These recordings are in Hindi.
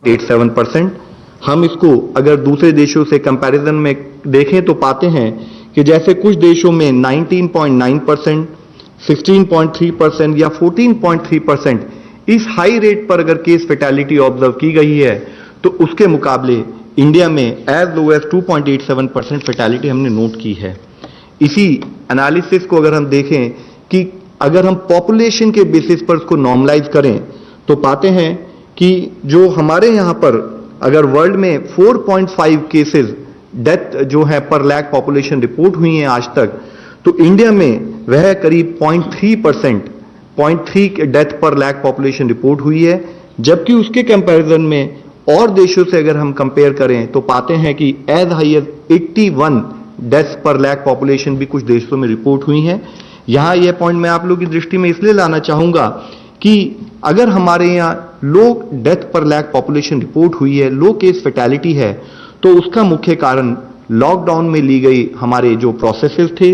87%। हम इसको अगर दूसरे देशों से कंपैरिजन में देखें तो पाते हैं कि जैसे कुछ देशों में 19.9%, 16.3% या 14.3% इस हाई रेट पर अगर केस फैटेलिटी ऑब्जर्व की गई है, तो उसके मुकाबले इंडिया में एज लो एज 2.87% फैटेलिटी हमने नोट की है। इसी एनालिसिस को अगर हम देखें कि अगर हम पॉपुलेशन के बेसिस पर उसको नॉर्मलाइज करें तो पाते हैं कि जो हमारे यहाँ पर अगर वर्ल्ड में 4.5 केसेस डेथ जो है पर लाख पॉपुलेशन रिपोर्ट हुई हैं आज तक, तो इंडिया में वह करीब 0.3 डेथ पर लाख पॉपुलेशन रिपोर्ट हुई है। जबकि उसके कंपैरिजन में और देशों से अगर हम कंपेयर करें तो पाते हैं कि एज हाई एज 81 डेथ्स पर लाख पॉपुलेशन भी कुछ देशों में रिपोर्ट हुई हैं। यहां यह पॉइंट मैं आप लोगों की दृष्टि में इसलिए लाना चाहूंगा कि अगर हमारे यहाँ लो डेथ पर लाख पॉपुलेशन रिपोर्ट हुई है, लो केस फैटेलिटी है, तो उसका मुख्य कारण लॉकडाउन में ली गई हमारे जो प्रोसेसेस थे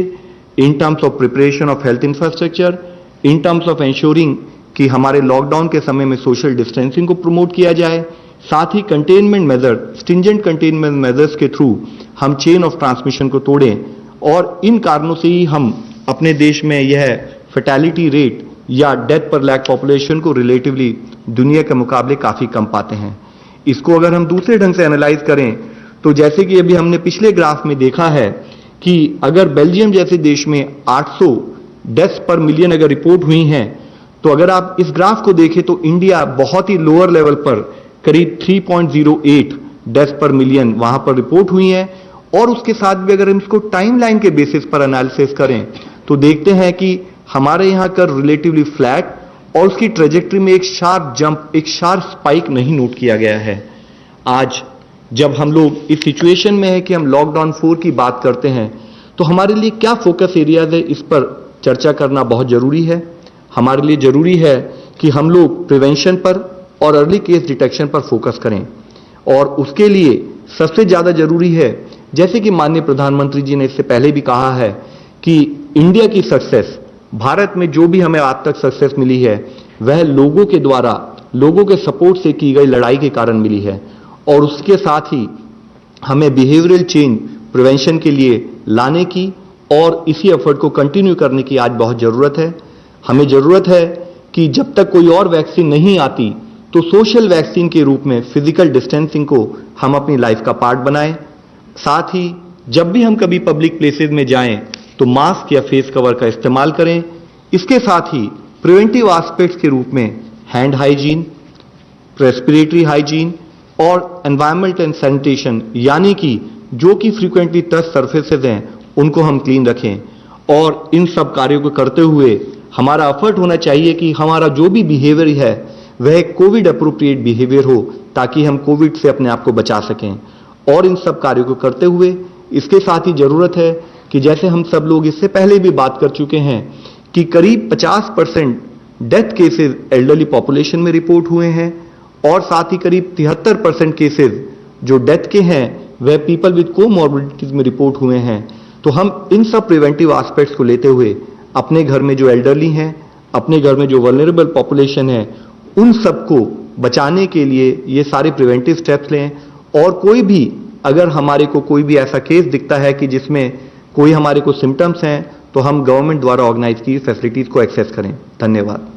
in terms of preparation of health infrastructure, in terms of ensuring कि हमारे लॉकडाउन के समय में सोशल डिस्टेंसिंग को प्रमोट किया जाए, साथ ही containment measure, stringent containment measures के थ्रू हम चेन ऑफ ट्रांसमिशन को तोड़ें। और इन कारणों से ही हम अपने देश में यह फैटेलिटी रेट या डेथ पर लाख पॉपुलेशन को रिलेटिवली दुनिया के मुकाबले काफी कम पाते हैं। इसको अगर हम दूसरे ढंग से एनालाइज करें तो जैसे कि अभी हमने पिछले ग्राफ में देखा है कि अगर बेल्जियम जैसे देश में 800 डेथ्स पर मिलियन अगर रिपोर्ट हुई हैं, तो अगर आप इस ग्राफ को देखें तो इंडिया बहुत ही लोअर लेवल पर करीब 3.08 डेथ्स पर मिलियन वहां पर रिपोर्ट हुई हैं। और उसके साथ भी अगर हम इसको टाइमलाइन के बेसिस पर एनालिसिस करें तो देखते हैं कि हमारे यहाँ का रिलेटिवली फ्लैट और उसकी ट्रेजेक्टरी में एक शार्प जंप, एक शार्प स्पाइक नहीं नोट किया गया है। आज जब हम लोग इस सिचुएशन में है कि हम लॉकडाउन 4 की बात करते हैं, तो हमारे लिए क्या फोकस एरियाज है, इस पर चर्चा करना बहुत जरूरी है। हमारे लिए जरूरी है कि हम लोग प्रिवेंशन पर और अर्ली केस डिटेक्शन पर फोकस करें। और उसके लिए सबसे ज्यादा जरूरी है, जैसे कि माननीय प्रधानमंत्री जी ने इससे पहले भी कहा है कि इंडिया की सक्सेस, भारत में जो भी हमें आज तक सक्सेस मिली है वह लोगों के द्वारा, लोगों के सपोर्ट से की गई लड़ाई के कारण मिली है। और उसके साथ ही हमें बिहेवियरल चेंज प्रिवेंशन के लिए लाने की और इसी एफर्ट को कंटिन्यू करने की आज बहुत जरूरत है। हमें जरूरत है कि जब तक कोई और वैक्सीन नहीं आती तो सोशल वैक्सीन के रूप में फिजिकल डिस्टेंसिंग को हम अपनी लाइफ का पार्ट बनाएं। साथ ही जब भी हम कभी पब्लिक प्लेसेस में जाएं तो मास्क या फेस कवर का इस्तेमाल करें। इसके साथ ही प्रिवेंटिव एस्पेक्ट्स के रूप में हैंड हाइजीन, रेस्पिरेटरी हाइजीन और एनवायरमेंट एंड सैनिटेशन, यानी कि जो कि फ्रीक्वेंटली टच सर्फेसेज हैं उनको हम क्लीन रखें। और इन सब कार्यों को करते हुए हमारा एफर्ट होना चाहिए कि हमारा जो भी बिहेवियर है वह कोविड अप्रोप्रिएट बिहेवियर हो, ताकि हम कोविड से अपने आप को बचा सकें। और इन सब कार्यों को करते हुए इसके साथ ही जरूरत है कि जैसे हम सब लोग इससे पहले भी बात कर चुके हैं कि करीब 50% डेथ केसेस एल्डरली पॉपुलेशन में रिपोर्ट हुए हैं और साथ ही करीब 73% केसेस जो डेथ के हैं वह पीपल विद कोमॉर्बिडिटीज में रिपोर्ट हुए हैं। तो हम इन सब प्रिवेंटिव एस्पेक्ट्स को लेते हुए अपने घर में जो एल्डरली हैं, अपने घर में जो वल्नरेबल पॉपुलेशन है, उन सबको बचाने के लिए ये सारे प्रिवेंटिव स्टेप्स लें। और कोई भी अगर हमारे को कोई भी ऐसा केस दिखता है कि जिसमें कोई हमारे को सिम्टम्स हैं, तो हम गवर्नमेंट द्वारा ऑर्गेनाइज की फैसिलिटीज को एक्सेस करें। धन्यवाद।